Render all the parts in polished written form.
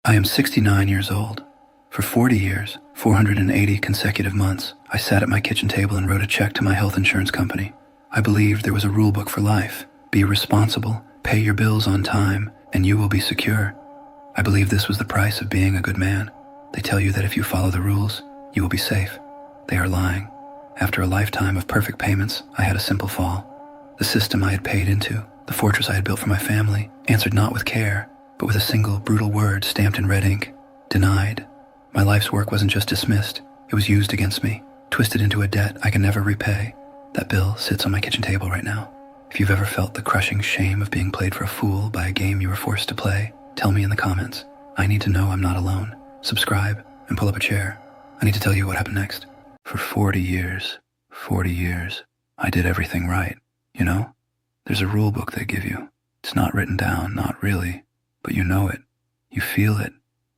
I am 69 years old. For 40 years, 480 consecutive months, I sat at my kitchen table and wrote a check to my health insurance company. I believed there was a rule book for life. Be responsible, pay your bills on time, and you will be secure. I believed this was the price of being a good man. They tell you that if you follow the rules, you will be safe. They are lying. After a lifetime of perfect payments, I had a simple fall. The system I had paid into, the fortress I had built for my family, answered not with care, but with a single brutal word stamped in red ink: denied. My life's work wasn't just dismissed, it was used against me, twisted into a debt I can never repay. That bill sits on my kitchen table right now. If you've ever felt the crushing shame of being played for a fool by a game you were forced to play, tell me in the comments. I need to know I'm not alone. Subscribe and pull up a chair. I need to tell you what happened next. For 40 years, I did everything right. You know, there's a rule book they give you. It's not written down, not really, but you know it. You feel it.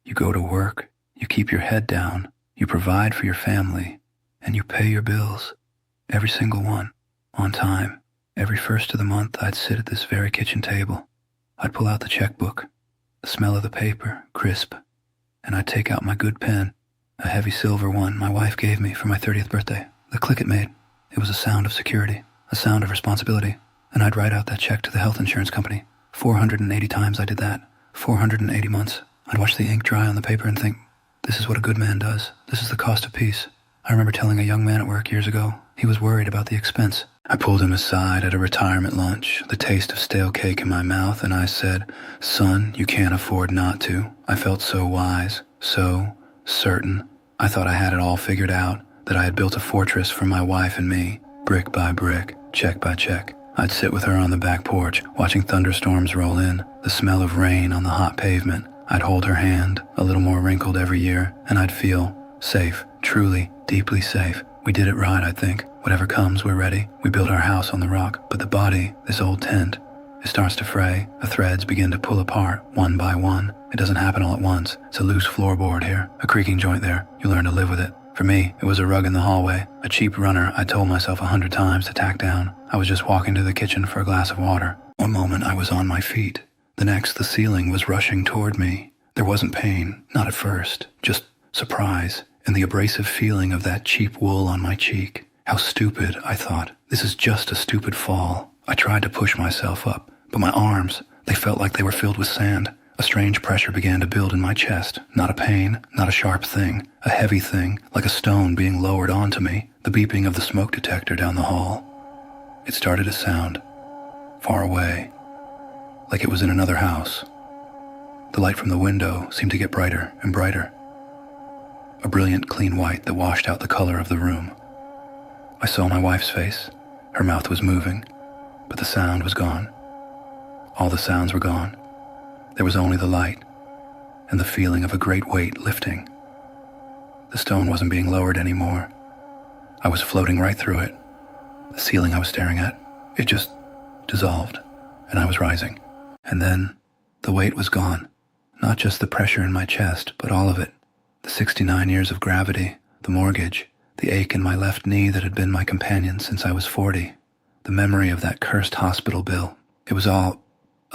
You go to work. You keep your head down. You provide for your family. And you pay your bills. Every single one. On time. Every first of the month, I'd sit at this very kitchen table. I'd pull out the checkbook. The smell of the paper, crisp. And I'd take out my good pen, a heavy silver one my wife gave me for my 30th birthday. The click it made, it was a sound of security, a sound of responsibility. And I'd write out that check to the health insurance company. 480 times I did that. 480 months. I'd watch the ink dry on the paper and think, this is what a good man does. This is the cost of peace. I remember telling a young man at work years ago, he was worried about the expense. I pulled him aside at a retirement lunch, the taste of stale cake in my mouth, and I said, son, you can't afford not to. I felt so wise, so certain. I thought I had it all figured out, that I had built a fortress for my wife and me, brick by brick, check by check. I'd sit with her on the back porch, watching thunderstorms roll in, the smell of rain on the hot pavement. I'd hold her hand, a little more wrinkled every year, and I'd feel safe, truly, deeply safe. We did it right, I think. Whatever comes, we're ready. We built our house on the rock, but the body, this old tent, it starts to fray. The threads begin to pull apart, one by one. It doesn't happen all at once. It's a loose floorboard here, a creaking joint there. You learn to live with it. For me, it was a rug in the hallway, a cheap runner I told myself 100 times to tack down. I was just walking to the kitchen for a glass of water. One moment I was on my feet. The next, the ceiling was rushing toward me. There wasn't pain, not at first, just surprise, and the abrasive feeling of that cheap wool on my cheek. How stupid, I thought. This is just a stupid fall. I tried to push myself up, but my arms, they felt like they were filled with sand. A strange pressure began to build in my chest. Not a pain, not a sharp thing, a heavy thing, like a stone being lowered onto me. The beeping of the smoke detector down the hall. It started to sound far away, like it was in another house. The light from the window seemed to get brighter and brighter. A brilliant clean white that washed out the color of the room. I saw my wife's face. Her mouth was moving, but the sound was gone. All the sounds were gone. There was only the light and the feeling of a great weight lifting. The stone wasn't being lowered anymore. I was floating right through it. The ceiling I was staring at, it just dissolved, and I was rising. And then the weight was gone. Not just the pressure in my chest, but all of it. The 69 years of gravity, the mortgage, the ache in my left knee that had been my companion since I was 40, the memory of that cursed hospital bill. It was all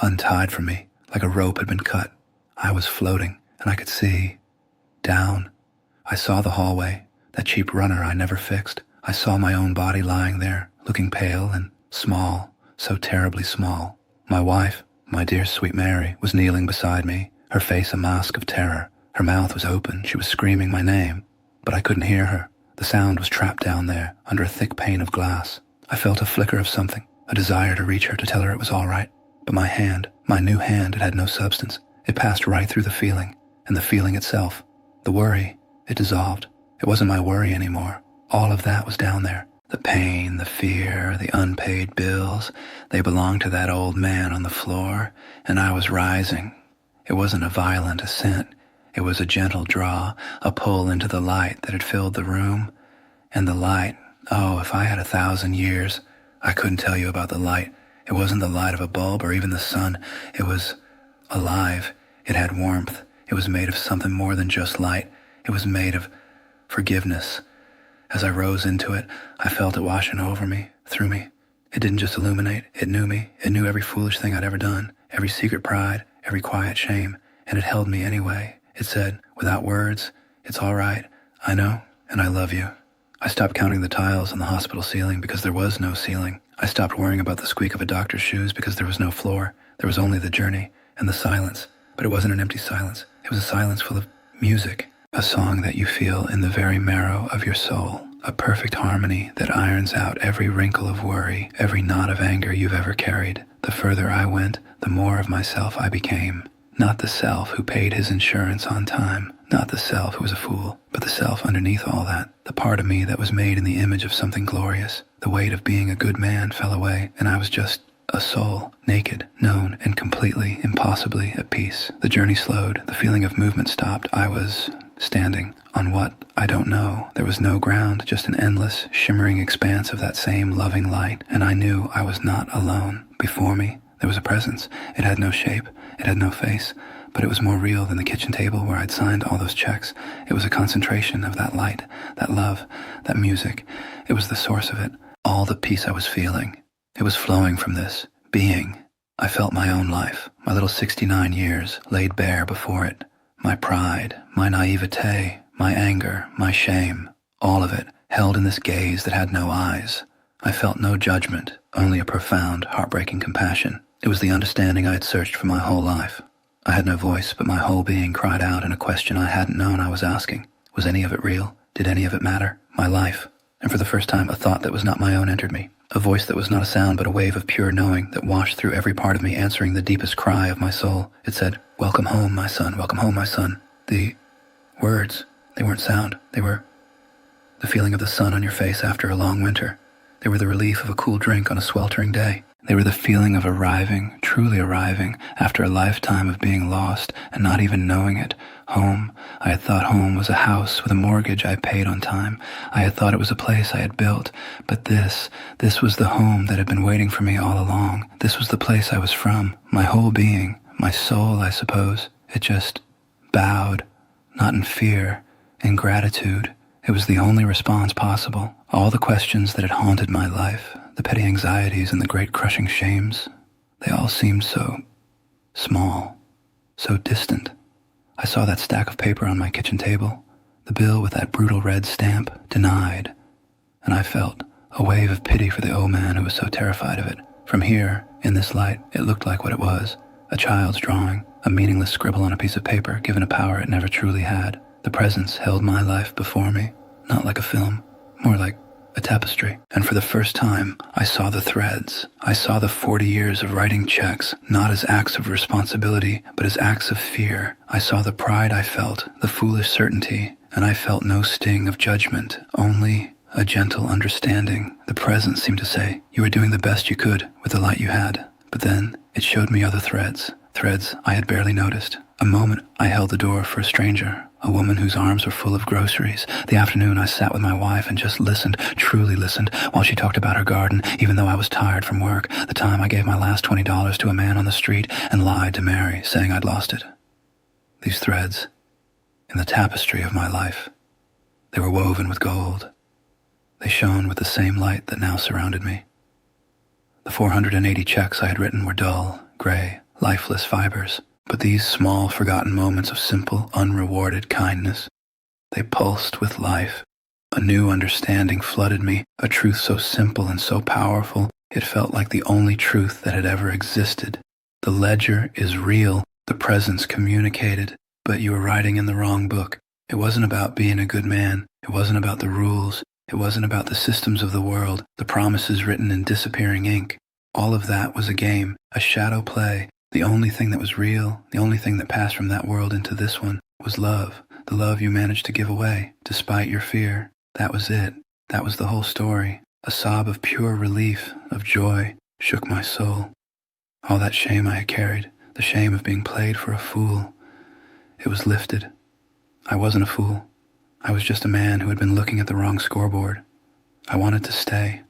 untied from me, like a rope had been cut. I was floating, and I could see. Down. I saw the hallway, that cheap runner I never fixed. I saw my own body lying there, looking pale and small, so terribly small. My wife, my dear sweet Mary, was kneeling beside me, her face a mask of terror. Her mouth was open. She was screaming my name, but I couldn't hear her. The sound was trapped down there, under a thick pane of glass. I felt a flicker of something, a desire to reach her to tell her it was all right. But my hand, my new hand, it had no substance. It passed right through the feeling, and the feeling itself. The worry, it dissolved. It wasn't my worry anymore. All of that was down there. The pain, the fear, the unpaid bills, they belonged to that old man on the floor, and I was rising. It wasn't a violent ascent. It was a gentle draw, a pull into the light that had filled the room. And the light, oh, if I had 1,000 years, I couldn't tell you about the light. It wasn't the light of a bulb or even the sun. It was alive. It had warmth. It was made of something more than just light. It was made of forgiveness. As I rose into it, I felt it washing over me, through me. It didn't just illuminate. It knew me. It knew every foolish thing I'd ever done, every secret pride, every quiet shame. And it held me anyway. It said, without words, "It's all right. I know, and I love you." I stopped counting the tiles on the hospital ceiling because there was no ceiling. I stopped worrying about the squeak of a doctor's shoes because there was no floor. There was only the journey and the silence. But it wasn't an empty silence. It was a silence full of music. A song that you feel in the very marrow of your soul. A perfect harmony that irons out every wrinkle of worry, every knot of anger you've ever carried. The further I went, the more of myself I became. Not the self who paid his insurance on time. Not the self who was a fool, but the self underneath all that. The part of me that was made in the image of something glorious. The weight of being a good man fell away, and I was just a soul, naked, known, and completely, impossibly at peace. The journey slowed. The feeling of movement stopped. I was standing on what? I don't know. There was no ground, just an endless, shimmering expanse of that same loving light, and I knew I was not alone. Before me, there was a presence. It had no shape. It had no face, but it was more real than the kitchen table where I'd signed all those checks. It was a concentration of that light, that love, that music. It was the source of it, all the peace I was feeling. It was flowing from this being. I felt my own life, my little 69 years, laid bare before it. My pride, my naivete, my anger, my shame, all of it held in this gaze that had no eyes. I felt no judgment, only a profound, heartbreaking compassion. It was the understanding I had searched for my whole life. I had no voice, but my whole being cried out in a question I hadn't known I was asking. Was any of it real? Did any of it matter? My life. And for the first time, a thought that was not my own entered me. A voice that was not a sound, but a wave of pure knowing that washed through every part of me, answering the deepest cry of my soul. It said, "Welcome home, my son. Welcome home, my son." The words, they weren't sound. They were the feeling of the sun on your face after a long winter. They were the relief of a cool drink on a sweltering day. They were the feeling of arriving, truly arriving, after a lifetime of being lost and not even knowing it. Home. I had thought home was a house with a mortgage I paid on time. I had thought it was a place I had built. But this was the home that had been waiting for me all along. This was the place I was from. My whole being, my soul, I suppose. It just bowed, not in fear, in gratitude. It was the only response possible. All the questions that had haunted my life, the petty anxieties and the great crushing shames, they all seemed so small, so distant. I saw that stack of paper on my kitchen table, the bill with that brutal red stamp, denied, and I felt a wave of pity for the old man who was so terrified of it. From here, in this light, it looked like what it was, a child's drawing, a meaningless scribble on a piece of paper given a power it never truly had. The presence held my life before me, not like a film, more like a tapestry. And for the first time, I saw the threads. I saw the 40 years of writing checks, not as acts of responsibility, but as acts of fear. I saw the pride I felt, the foolish certainty, and I felt no sting of judgment, only a gentle understanding. The presence seemed to say, you were doing the best you could with the light you had. But then it showed me other threads I had barely noticed. A moment I held the door for a stranger, a woman whose arms were full of groceries. The afternoon I sat with my wife and just listened, truly listened, while she talked about her garden, even though I was tired from work. The time I gave my last $20 to a man on the street and lied to Mary, saying I'd lost it. These threads, in the tapestry of my life, they were woven with gold. They shone with the same light that now surrounded me. The 480 checks I had written were dull, gray, lifeless fibers. But these small, forgotten moments of simple, unrewarded kindness, they pulsed with life. A new understanding flooded me, a truth so simple and so powerful, it felt like the only truth that had ever existed. The ledger is real, the presence communicated, but you were writing in the wrong book. It wasn't about being a good man. It wasn't about the rules. It wasn't about the systems of the world, the promises written in disappearing ink. All of that was a game, a shadow play. The only thing that was real, the only thing that passed from that world into this one, was love. The love you managed to give away, despite your fear. That was it. That was the whole story. A sob of pure relief, of joy, shook my soul. All that shame I had carried, the shame of being played for a fool, it was lifted. I wasn't a fool. I was just a man who had been looking at the wrong scoreboard. I wanted to stay.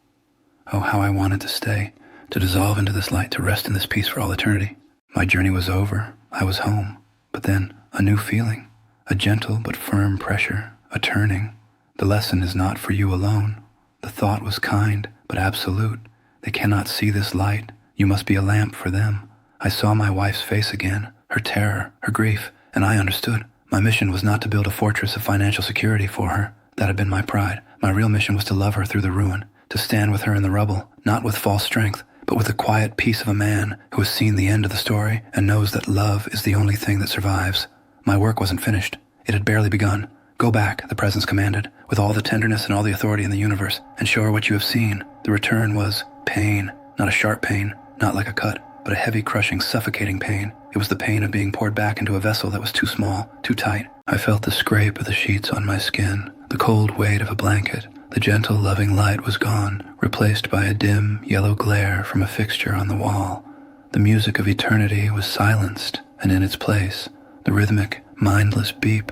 Oh, how I wanted to stay, to dissolve into this light, to rest in this peace for all eternity. My journey was over. I was home. But then, a new feeling, a gentle but firm pressure, a turning. The lesson is not for you alone. The thought was kind, but absolute. They cannot see this light. You must be a lamp for them. I saw my wife's face again, her terror, her grief, and I understood. My mission was not to build a fortress of financial security for her. That had been my pride. My real mission was to love her through the ruin, to stand with her in the rubble, not with false strength, but with the quiet peace of a man who has seen the end of the story and knows that love is the only thing that survives. My work wasn't finished. It had barely begun. Go back, the presence commanded, with all the tenderness and all the authority in the universe, and show her what you have seen. The return was pain, not a sharp pain, not like a cut, but a heavy, crushing, suffocating pain. It was the pain of being poured back into a vessel that was too small, too tight. I felt the scrape of the sheets on my skin, the cold weight of a blanket. The gentle, loving light was gone, replaced by a dim, yellow glare from a fixture on the wall. The music of eternity was silenced, and in its place, the rhythmic, mindless beep,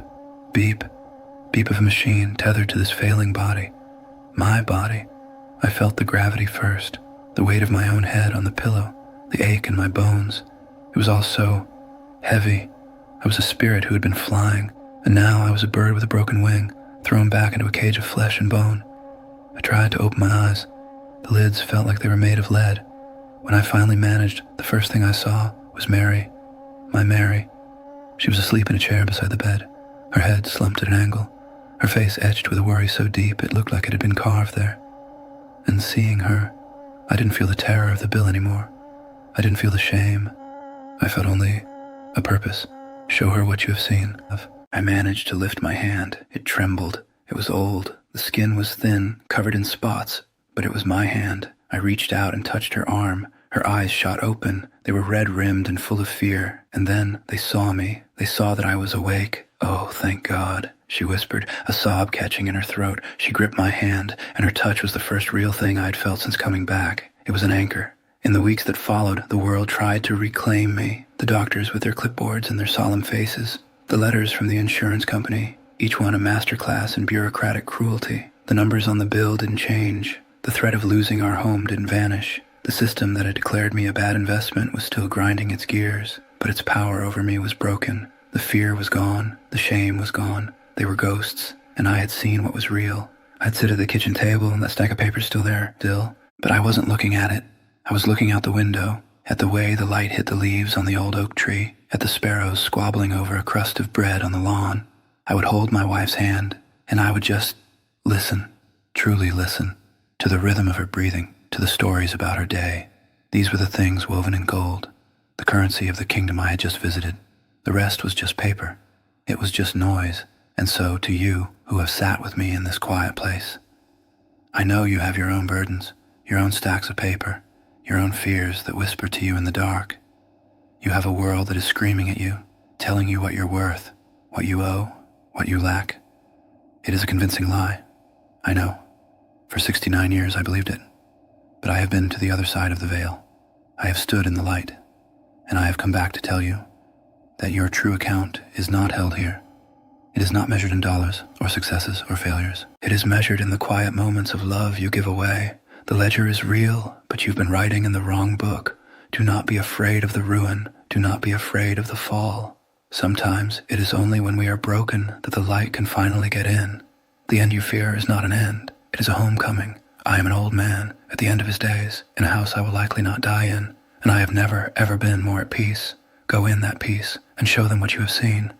beep, beep of a machine tethered to this failing body. My body. I felt the gravity first, the weight of my own head on the pillow, the ache in my bones. It was all so heavy. I was a spirit who had been flying, and now I was a bird with a broken wing, thrown back into a cage of flesh and bone. I tried to open my eyes. The lids felt like they were made of lead. When I finally managed, the first thing I saw was Mary, my Mary. She was asleep in a chair beside the bed, her head slumped at an angle, her face etched with a worry so deep it looked like it had been carved there. And seeing her, I didn't feel the terror of the bill anymore. I didn't feel the shame. I felt only a purpose. Show her what you have seen. I managed to lift my hand. It trembled. It was old. The skin was thin, covered in spots, but it was my hand. I reached out and touched her arm. Her eyes shot open. They were red-rimmed and full of fear. And then they saw me. They saw that I was awake. Oh, thank God, she whispered, a sob catching in her throat. She gripped my hand, and her touch was the first real thing I'd felt since coming back. It was an anchor. In the weeks that followed, the world tried to reclaim me. The doctors with their clipboards and their solemn faces. The letters from the insurance company, each one a masterclass in bureaucratic cruelty. The numbers on the bill didn't change. The threat of losing our home didn't vanish. The system that had declared me a bad investment was still grinding its gears, but its power over me was broken. The fear was gone. The shame was gone. They were ghosts, and I had seen what was real. I'd sit at the kitchen table, and that stack of paper's still there, but I wasn't looking at it. I was looking out the window, at the way the light hit the leaves on the old oak tree, at the sparrows squabbling over a crust of bread on the lawn. I would hold my wife's hand, and I would just listen, truly listen, to the rhythm of her breathing, to the stories about her day. These were the things woven in gold, the currency of the kingdom I had just visited. The rest was just paper. It was just noise. And so, to you who have sat with me in this quiet place, I know you have your own burdens, your own stacks of paper, your own fears that whisper to you in the dark. You have a world that is screaming at you, telling you what you're worth, what you owe, what you lack. It is a convincing lie. I know. For 69 years I believed it. But I have been to the other side of the veil. I have stood in the light, and I have come back to tell you that your true account is not held here. It is not measured in dollars or successes or failures. It is measured in the quiet moments of love you give away. The ledger is real, but you've been writing in the wrong book. Do not be afraid of the ruin. Do not be afraid of the fall. Sometimes it is only when we are broken that the light can finally get in. The end you fear is not an end. It is a homecoming. I am an old man at the end of his days, in a house I will likely not die in, and I have never, ever been more at peace. Go in that peace and show them what you have seen.